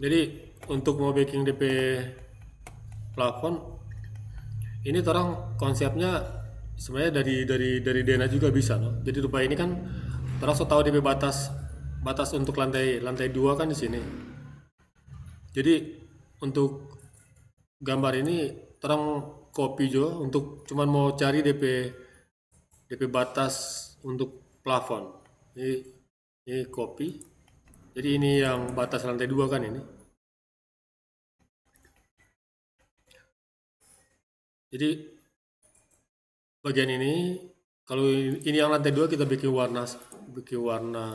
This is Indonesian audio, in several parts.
Jadi untuk mau backing DP plafon ini orang konsepnya sebenarnya dari Dena juga bisa no. Jadi rupa ini kan orang so tahu DP batas batas untuk lantai lantai dua kan di sini. Jadi untuk gambar ini orang copy juga untuk cuman mau cari DP batas untuk plafon. Ini copy. Jadi ini yang batas lantai dua kan ini. Jadi bagian ini kalau ini yang lantai dua kita bikin warna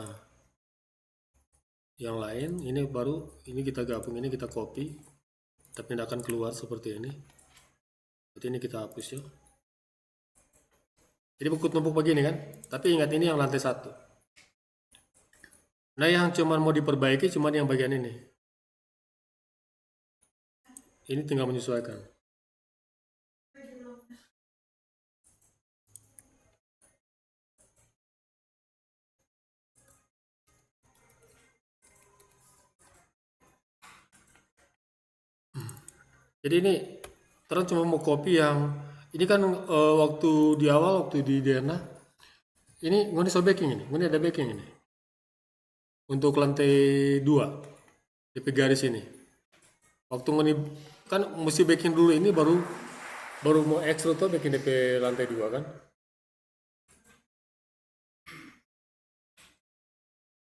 yang lain. Ini baru ini kita gabung, ini kita copy, kita pindahkan keluar seperti ini. Jadi ini kita hapus ya. Jadi buku tumpuk begini kan. Tapi ingat ini yang lantai satu. Nah yang cuman mau diperbaiki cuman yang bagian ini. Ini tinggal menyesuaikan. Jadi ini terus cuma mau copy yang ini kan waktu di awal waktu di Dena ini ngoni so backing ini, ngoni ada backing ini untuk lantai dua DP garis ini. Waktu ngoni kan mesti backing dulu ini baru baru mau extrude tuh bikin DP lantai dua kan.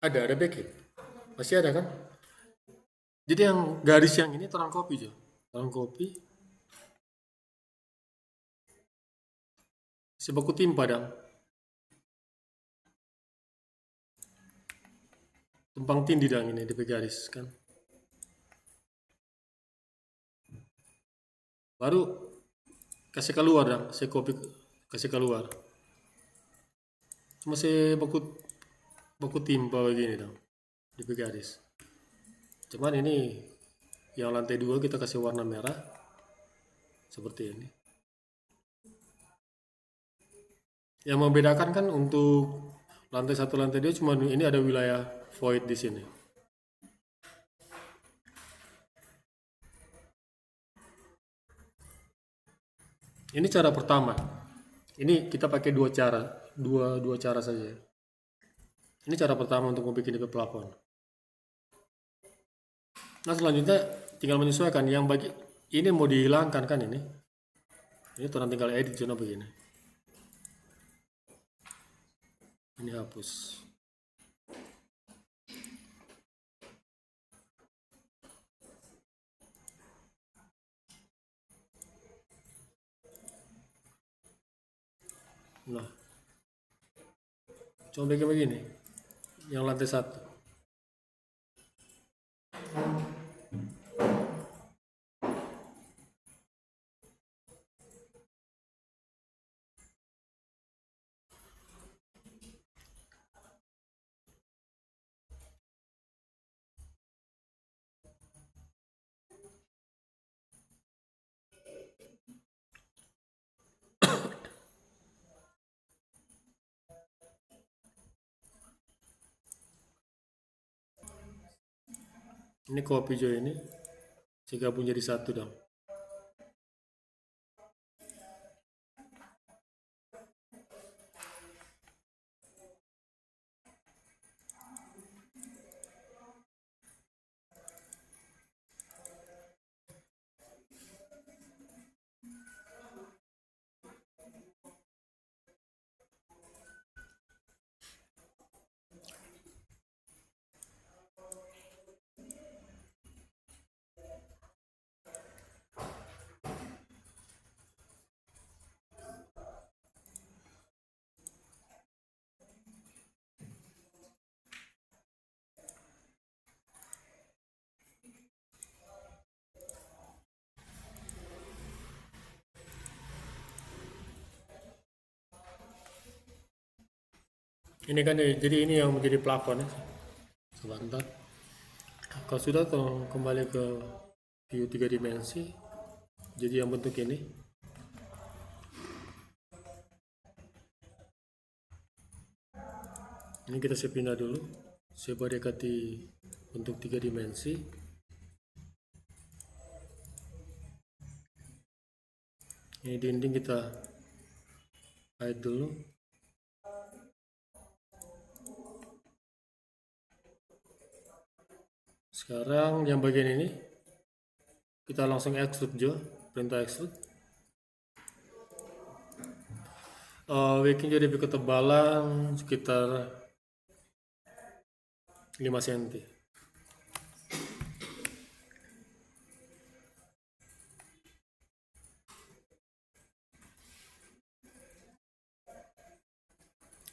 Ada backing, masih ada kan. Jadi yang garis yang ini terang copy aja, terang copy sebaku timpa dong, tumpang tindih dong ini DP garis kan. Baru kasih keluar dong, saya copy kasih keluar. Cuma saya baku timpa begini dong DP garis. Cuman ini yang lantai dua kita kasih warna merah seperti ini. Yang membedakan kan untuk lantai satu lantai dua cuma ini ada wilayah void di sini. Ini cara pertama. Ini kita pakai dua cara saja. Ini cara pertama untuk membuat DP plafon. Nah selanjutnya tinggal menyesuaikan yang bagi ini mau dihilangkan kan ini. Ini orang tinggal edit zona begini. Ini hapus. Nah, coba bikin begini. Yang lantai satu. Ini copy jo ini. Saya gabung jadi satu dong. Ini kan jadi ini yang menjadi plafon ya. Sebentar. Kalau sudah kembali ke view 3 dimensi. Jadi yang bentuk ini. Ini kita saya pindah dulu. Saya dekati bentuk 3 dimensi. Ini dinding kita hide dulu. Sekarang yang bagian ini kita langsung extrude aja, perintah extrude. Bikin jadi ketebalan sekitar 5 cm.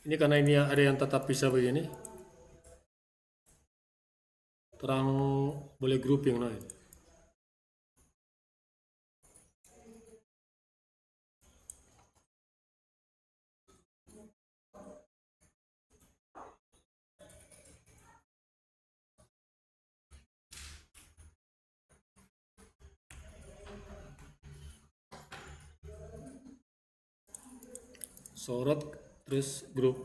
Ini karena ini ada yang tetap bisa begini, terang boleh grouping nah. Sorot terus group.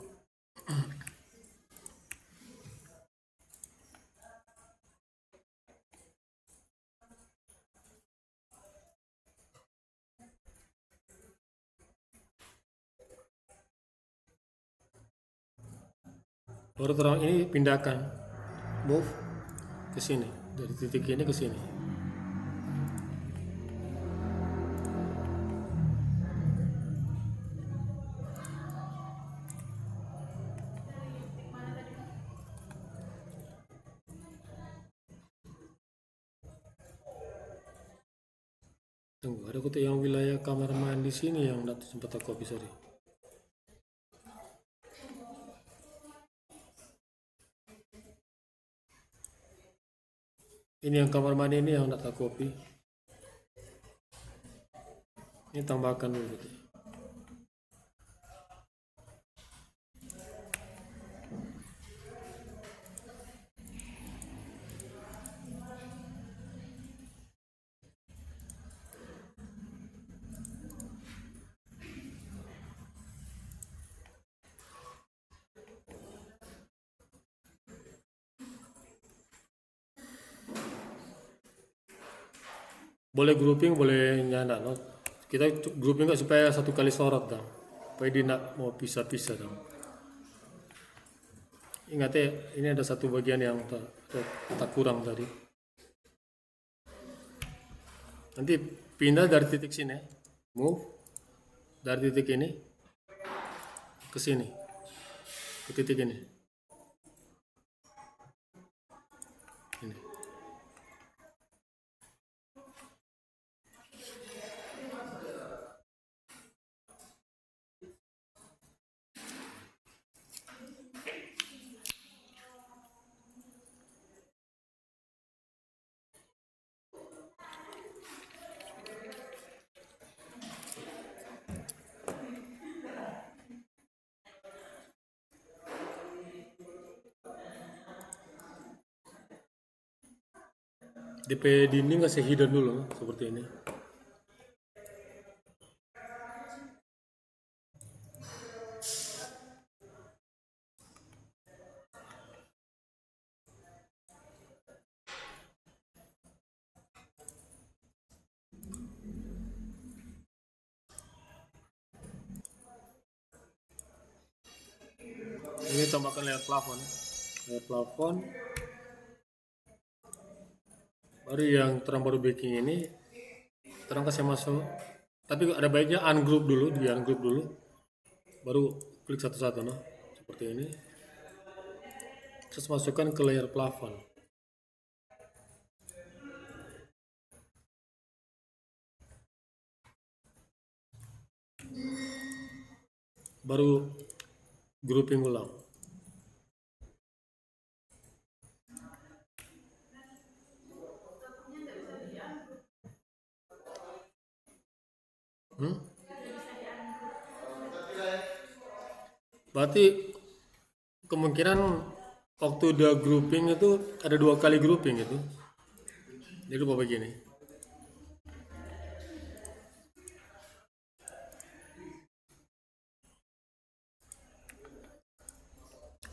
Baru terang ini pindahkan, move ke sini, dari titik ini ke sini. Tunggu, ada kota yang wilayah kamar mandi sini yang tidak sempat aku copy, sorry. Ini yang kamar mandi ini yang tidak aku copy. Ini tambahkan dulu gitu. Boleh grouping, boleh nyana, no? Kita grouping nggak supaya satu kali sorot dong, supaya dia nak mau pisah-pisah dong. Ingat ya, ini ada satu bagian yang tak kurang tadi. Nanti pindah dari titik sini, move dari titik ini ke sini, ke titik ini. Ini. DP dinding kasih hidden dulu seperti ini. Ini tambahkan layer plafon. Layer plafon. Baru yang terang baru baking ini terang kasih masuk. Tapi ada baiknya ungroup dulu, di ungroup dulu. Baru klik satu-satu, no? Seperti ini. Terus masukkan ke layer plafon. Baru grouping ulang. Berarti kemungkinan waktu udah grouping itu ada 2 kali grouping itu. Jadi lupa begini.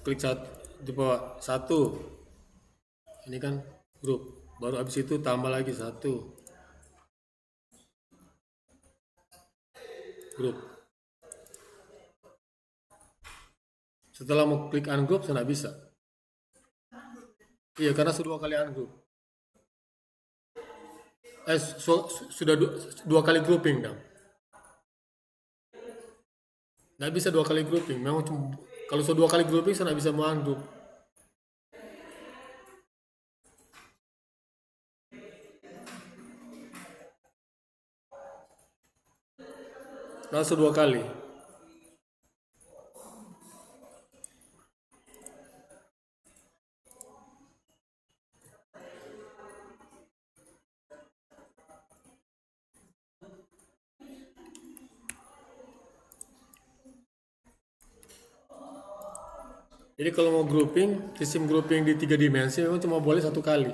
Klik di bawah satu. Ini kan grup. Baru habis itu tambah lagi satu. grup. Setelah mau klik ungroup saya nggak bisa. Iya, karena sudah 2 kali ungroup. Sudah dua kali grouping dong. Nggak bisa 2 kali grouping. Memang kalau sudah 2 kali grouping saya nggak bisa mau ungroup. Langsung 2 kali. Jadi kalau mau grouping, sistem grouping di 3 dimensi memang cuma boleh 1 kali.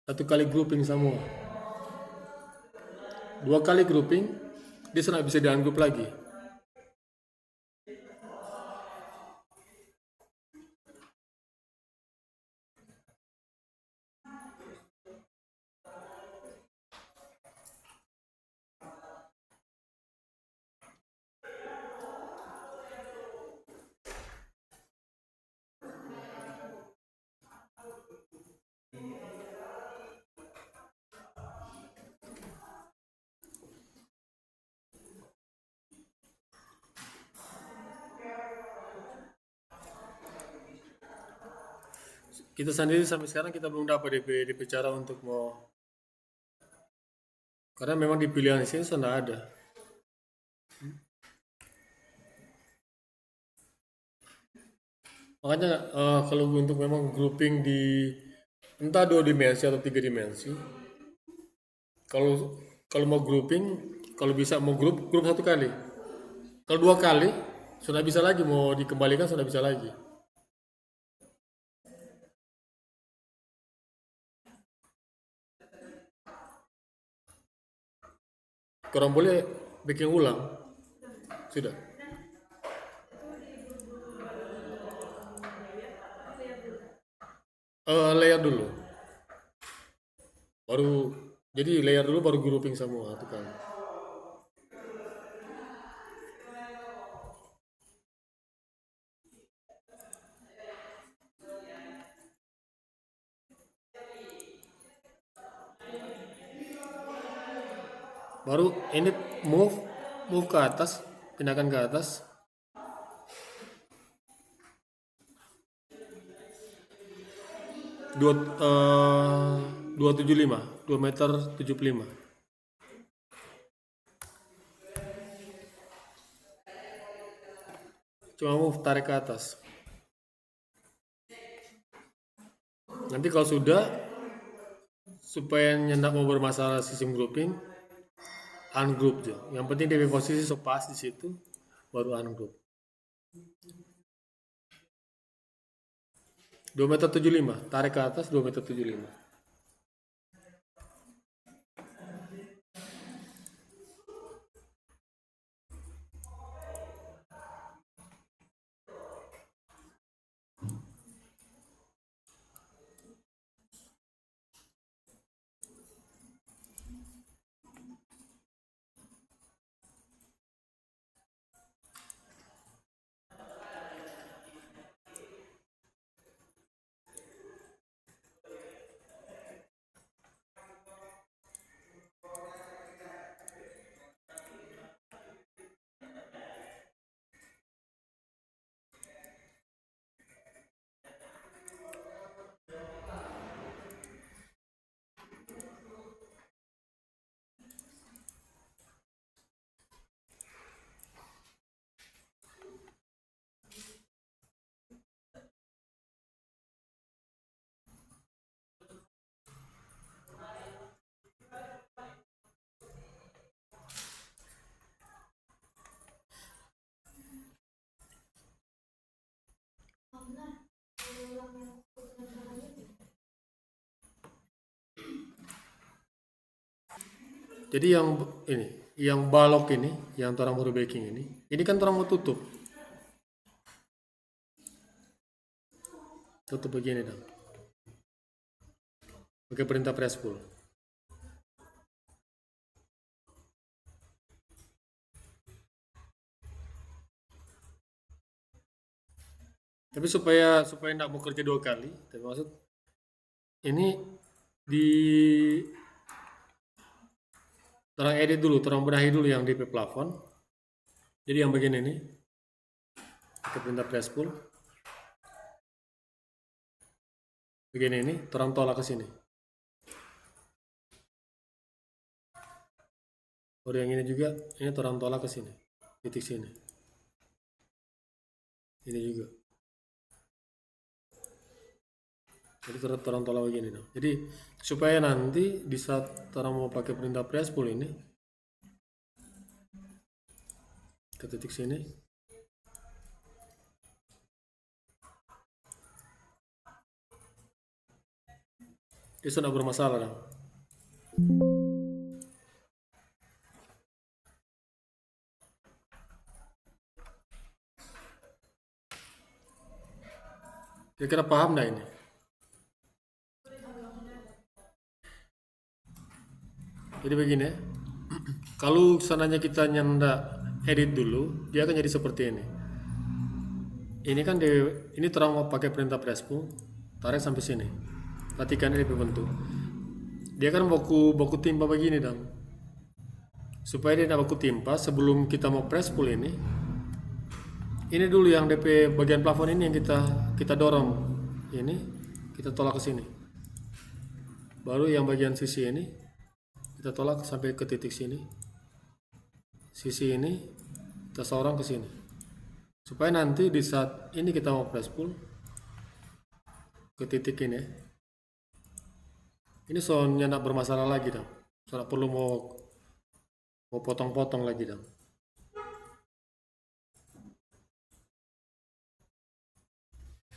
1 kali grouping semua. 2 kali grouping, dia sudah bisa di ungroup lagi. Kita sendiri sampai sekarang kita belum dapat DP cara untuk mau, karena memang di pilihan di sini sudah ada. Makanya kalau untuk memang grouping di entah 2 dimensi atau 3 dimensi, kalau kalau mau grouping, kalau bisa mau grup 1 kali. Kalau 2 kali sudah bisa lagi, mau dikembalikan sudah bisa lagi. Kurang boleh bikin ulang. Sudah. Layer dulu. Baru jadi layer dulu baru grouping semua 1 kali. Baru ini move ke atas, pindahkan ke atas. Dua 275, 2,75 meter. Cuma move tarik ke atas. Nanti kalau sudah, supaya nyendak mau bermasalah sistem grouping, ungroup aja. Yang penting DP posisi so pas di situ, baru ungroup. 2,75 meter, tarik ke atas 2,75 meter. Jadi yang balok ini, yang orang baru baking ini kan orang mau tutup begini dong. Pakai perintah press pull. Tapi supaya nggak mau kerja dua kali, tapi maksud ini di terang edit dulu, terang benahi dulu yang DP plafon. Jadi yang bagian ini pakai perintah press pull. Bagian ini terang tolak ke sini. Baru yang ini juga, ini terang tolak ke sini, titik sini. Ini juga. Jadi terang tolak begini dong. Jadi supaya nanti di saat terang mau pakai perintah press pull ini ke titik sini, dia sudah bermasalah dong. Kira-kira paham nggak ini? Jadi begini ya. Kalau sananya kita nyanda edit dulu, dia akan jadi seperti ini. Ini kan ini terang mau pakai perintah press pull, tarik sampai sini. Perhatikan ini bentuk. Dia kan baku timpa begini dong. Supaya dia tidak baku timpa sebelum kita mau press pull ini. Ini dulu yang DP bagian plafon ini yang kita dorong. Ini kita tolak ke sini. Baru yang bagian sisi ini kita tolak sampai ke titik sini. Sisi ini kita sorong ke sini. Supaya nanti di saat ini kita mau press pull ke titik ini. Ini soalnya tidak bermasalah lagi dong. Tidak perlu mau potong-potong lagi dong.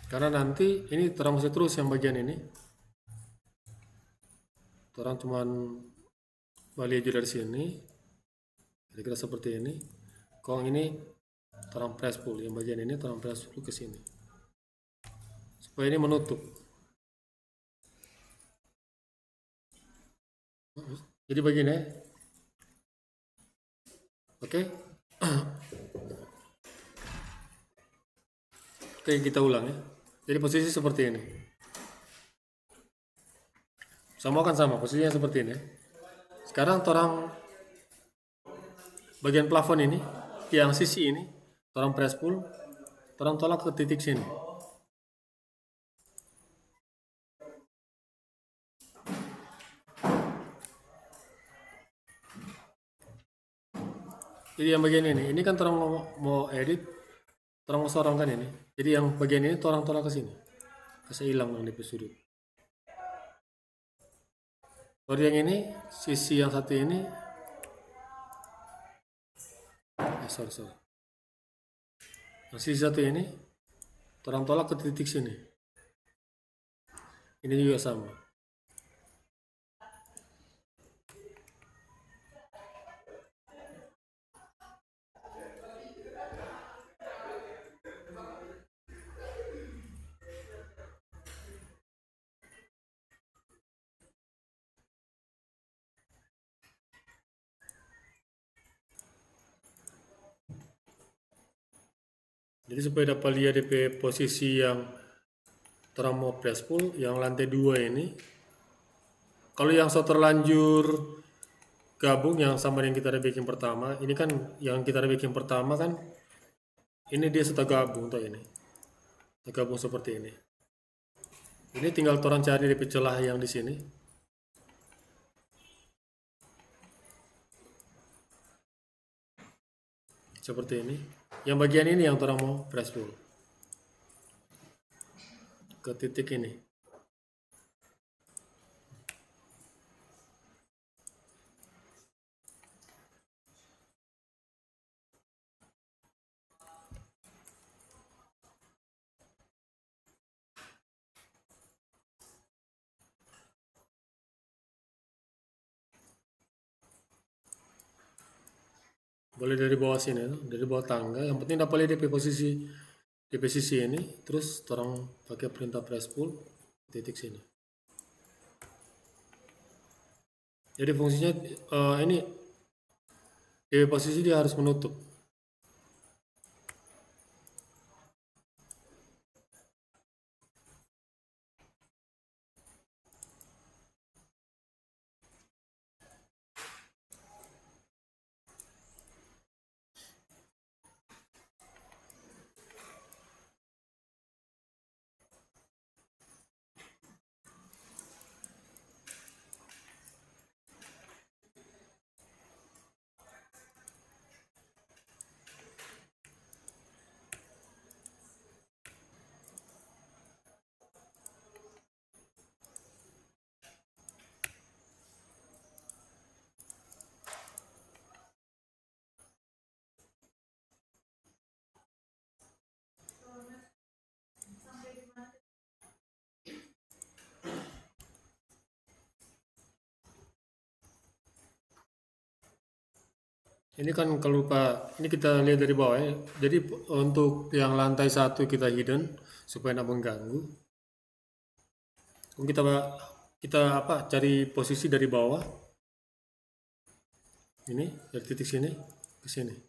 Karena nanti ini terang masih terus yang bagian ini. Terang cuman balik aja dari sini. Kira-kira seperti ini. Kalau ini terang press pull, yang bagian ini terang press pull ke sini. Supaya ini menutup. Jadi begini ya. Oke. Oke, kita ulang ya. Jadi posisi seperti ini. Sama kan sama, posisinya seperti ini. Sekarang torang bagian plafon ini, yang sisi ini, torang press pull, torang tolak ke titik sini. Jadi yang bagian ini kan torang mau edit, torang mau sorong kan ini. Jadi yang bagian ini torang tolak ke sini. Kasih hilang yang di sudut. Baru yang ini, sisi yang satu ini, sorry. Yang sisi satu ini, torang tolak ke titik sini. Ini juga sama. Jadi supaya dapat lihat DP posisi yang terang mau press pull, yang lantai 2 ini. Kalau yang so terlanjur gabung yang sama yang kita bikin pertama, ini kan yang kita bikin pertama kan, ini dia sudah gabung tuh ini. Gabung seperti ini. Ini tinggal orang cari DP celah yang di sini. Seperti ini. Yang bagian ini yang orang mau press pull ke titik ini. Boleh dari bawah sini, dari bawah tangga. Yang penting dapat lihat DP sisi ini, terus orang pakai perintah press pull titik sini. Jadi fungsinya ini DP posisi dia harus menutup. Ini kan kalau lupa, ini kita lihat dari bawah ya. Jadi untuk yang lantai satu kita hidden supaya tidak mengganggu. Kita kita apa? Cari posisi dari bawah. Ini dari titik sini ke sini.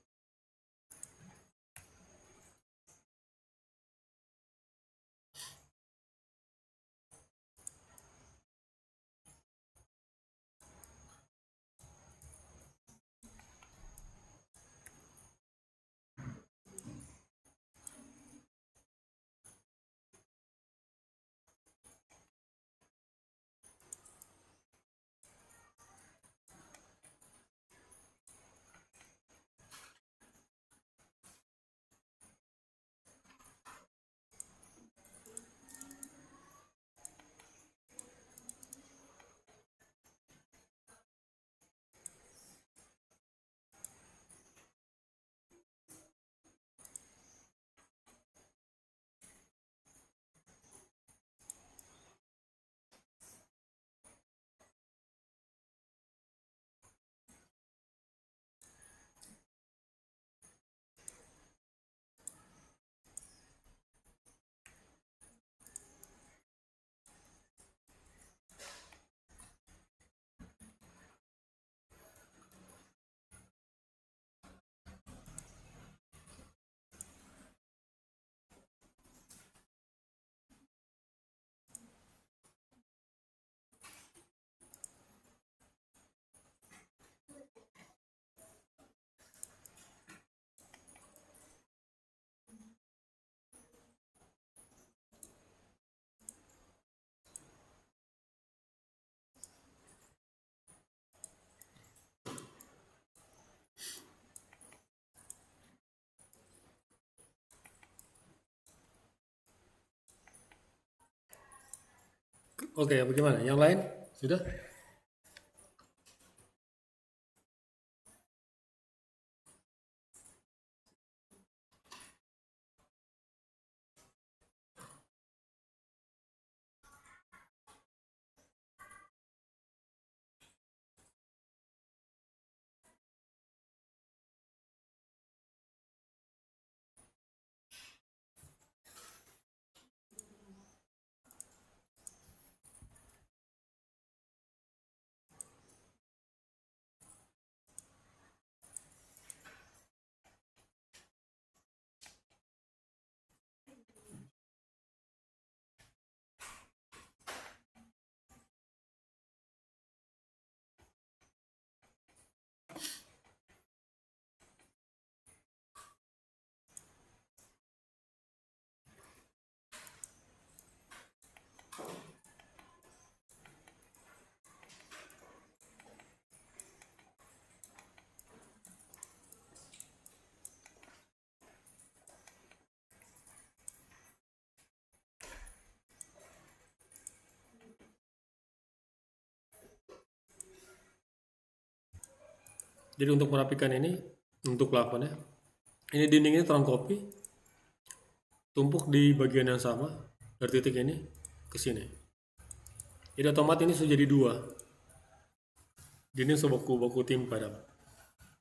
Oke, bagaimana? Yang lain sudah? Jadi untuk merapikan ini, untuk plafon ya, ini dindingnya terang kopi, tumpuk di bagian yang sama dari titik ini ke sini. Jadi otomatis ini sudah jadi dua. Dinding sebaku timpa dapat.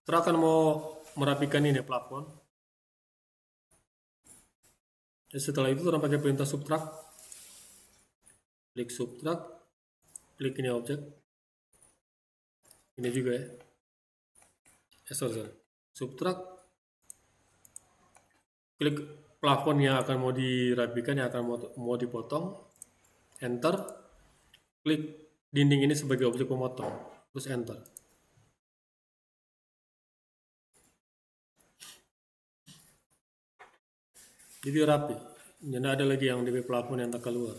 Terus akan mau merapikan ini plafon. Dan setelah itu orang pakai perintah subtract, klik subtract, klik ini objek, ini juga ya. Sorry. Subtract, klik plafon yang akan mau dirapikan, yang akan mau dipotong, enter, klik dinding ini sebagai objek pemotong, terus enter. Jadi rapi, tidak ada lagi yang di plafon yang tak keluar.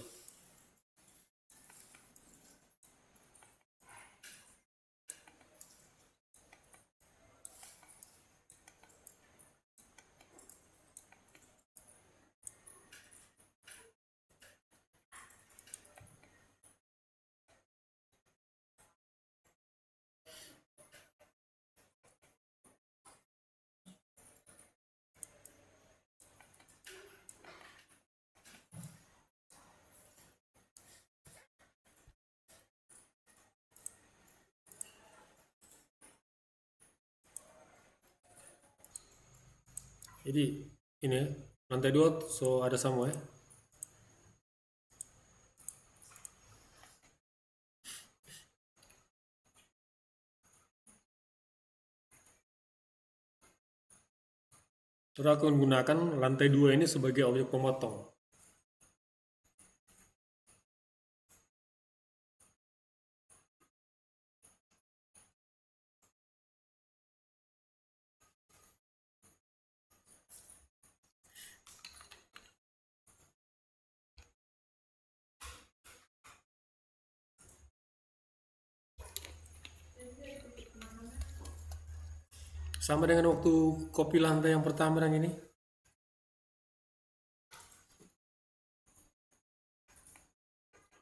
Jadi ini ya, lantai 2 so ada semua ya. Terus aku menggunakan lantai 2 ini sebagai objek pemotong. Sama dengan waktu kopi lantai yang pertama yang ini.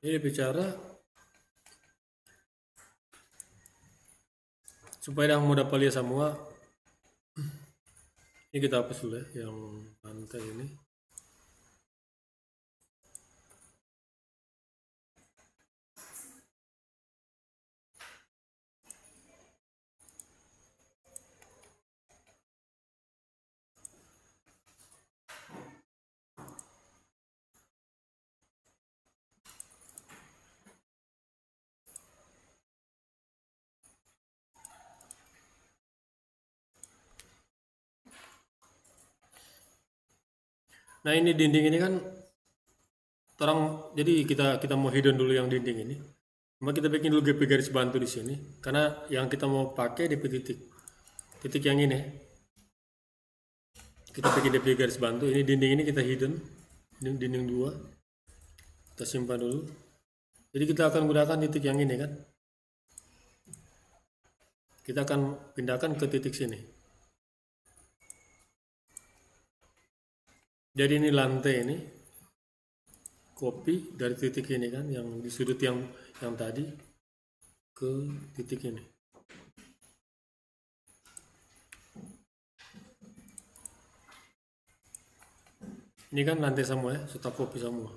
Ini bicara supaya yang mau dapat lihat semua. Ini kita hapus dulu ya yang lantai ini. Nah ini dinding ini kan terang, jadi kita kita mau hidden dulu yang dinding ini. Cuma kita bikin dulu GP garis bantu di sini, karena yang kita mau pakai DP titik yang ini. Kita bikin DP garis bantu. Ini dinding ini kita hidden, ini dinding 2 kita simpan dulu. Jadi kita akan gunakan titik yang ini kan. Kita akan pindahkan ke titik sini. Jadi ini lantai ini copy dari titik ini kan, yang di sudut yang tadi ke titik ini. Ini kan lantai semua ya, sudah copy semua.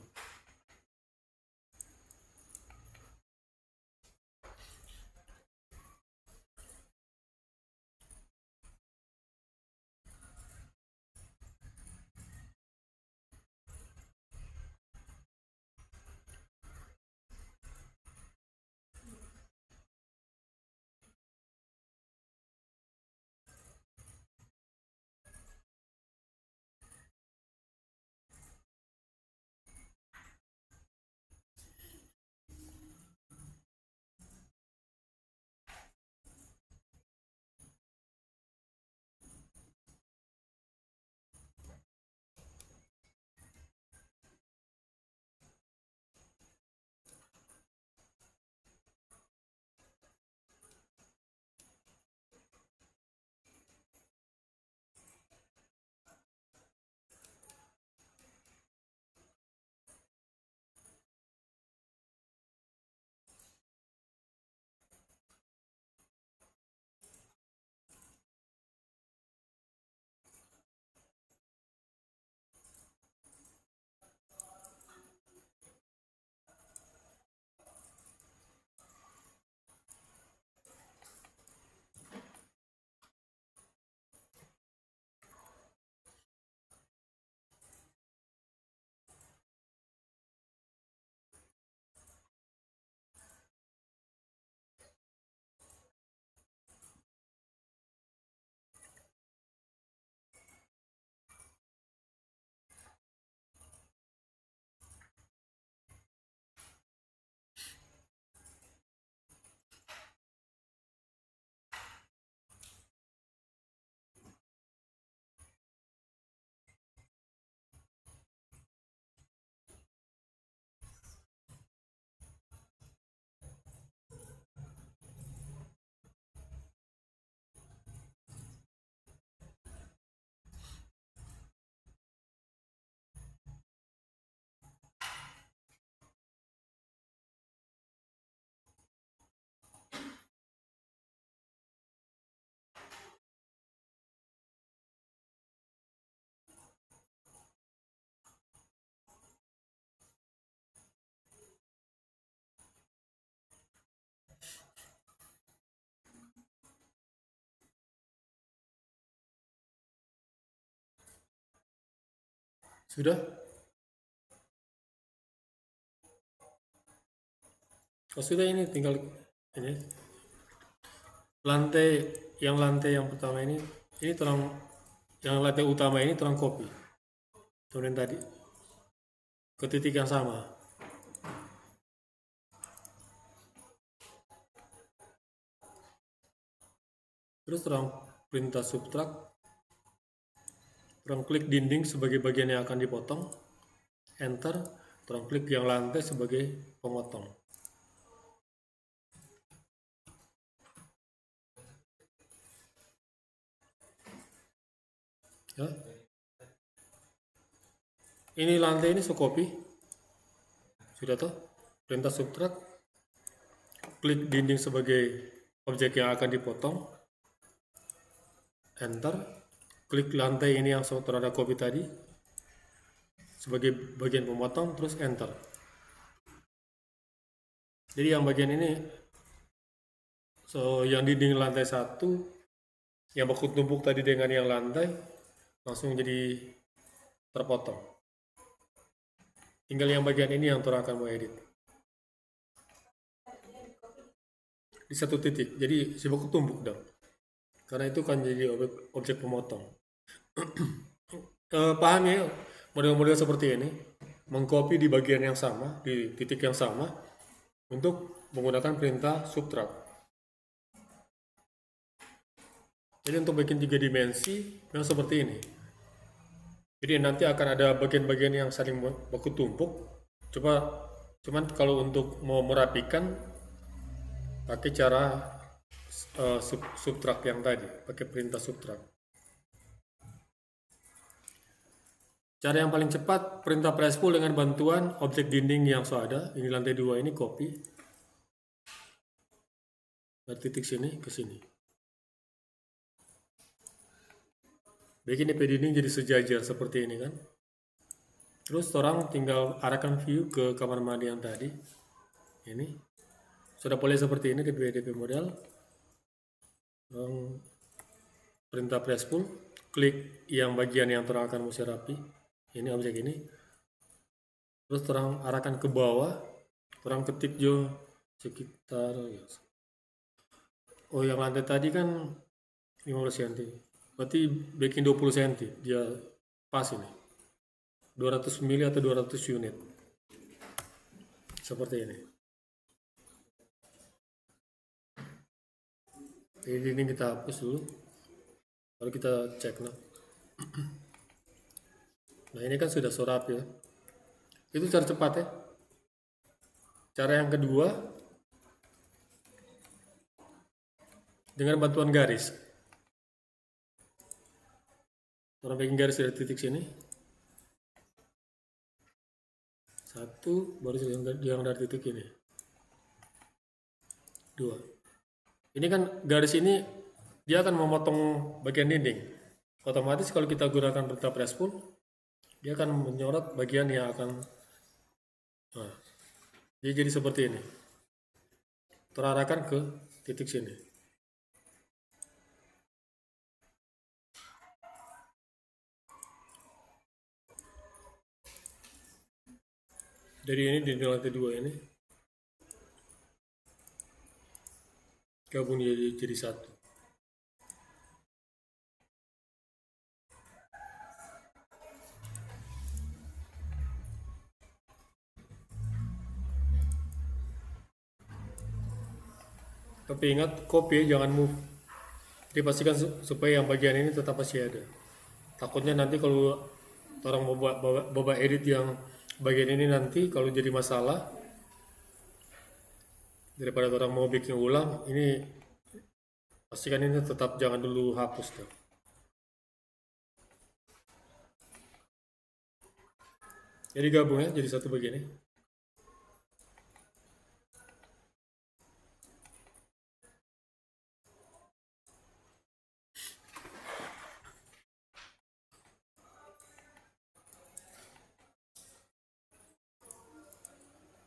Sudah? Kalau sudah, ini tinggal ini lantai yang pertama ini terang, yang lantai utama ini terang copy kemudian tadi ke titik yang sama. Terus terang perintah subtract, terang klik dinding sebagai bagian yang akan dipotong, enter, terang klik yang lantai sebagai pemotong. Ya. Ini lantai ini copy. Sudah toh? Perintah subtract, klik dinding sebagai objek yang akan dipotong, enter, klik lantai ini yang terada copy tadi sebagai bagian pemotong, terus enter. Jadi yang bagian ini, yang dinding lantai 1 yang baku tumpuk tadi dengan yang lantai langsung jadi terpotong. Tinggal yang bagian ini yang Tora akan mau edit di satu titik, jadi si baku tumpuk dong, karena itu kan jadi objek pemotong. Paham ya model-model seperti ini, mengcopy di bagian yang sama, di titik yang sama untuk menggunakan perintah subtract. Jadi untuk bikin 3 dimensi memang seperti ini. Jadi nanti akan ada bagian-bagian yang saling baku tumpuk. Cuman kalau untuk mau merapikan pakai cara subtract yang tadi, pakai perintah subtract. Cara yang paling cepat, perintah press pull dengan bantuan objek dinding yang sudah ada. Ini lantai 2 ini copy dari titik sini ke sini. Bikin DP dinding jadi sejajar seperti ini kan. Terus orang tinggal arahkan view ke kamar mandi yang tadi. Ini sudah boleh seperti ini DP model. Perintah press pull, klik yang bagian yang terang akan mesti rapi. Ini objek ini. Terus terang arahkan ke bawah. Terang ketik jo sekitar. Oh yang lantai tadi kan 15 cm. Berarti bikin 20 cm, dia pas ini. 200 mili atau 200 unit. Seperti ini. Jadi ini kita hapus dulu. Baru kita cek lah. Nah ini kan sudah sorap ya. Itu cara cepat ya. Cara yang kedua, dengan bantuan garis. Orang bikin garis dari titik sini. 1, baru yang dari titik ini. 2. Ini kan garis ini dia akan memotong bagian dinding. Otomatis kalau kita gunakan perintah press pull, dia akan menyorot bagian yang akan jadi seperti ini. Terarahkan ke titik sini. Jadi ini di lantai 2 ini gabung jadi satu. Tapi ingat copy jangan move. Dipastikan supaya yang bagian ini tetap masih ada. Takutnya nanti kalau orang bawa edit yang bagian ini nanti kalau jadi masalah, daripada orang mau bikin ulang, ini pastikan ini tetap jangan dulu hapus tuh. Jadi gabung ya, jadi satu bagian ini.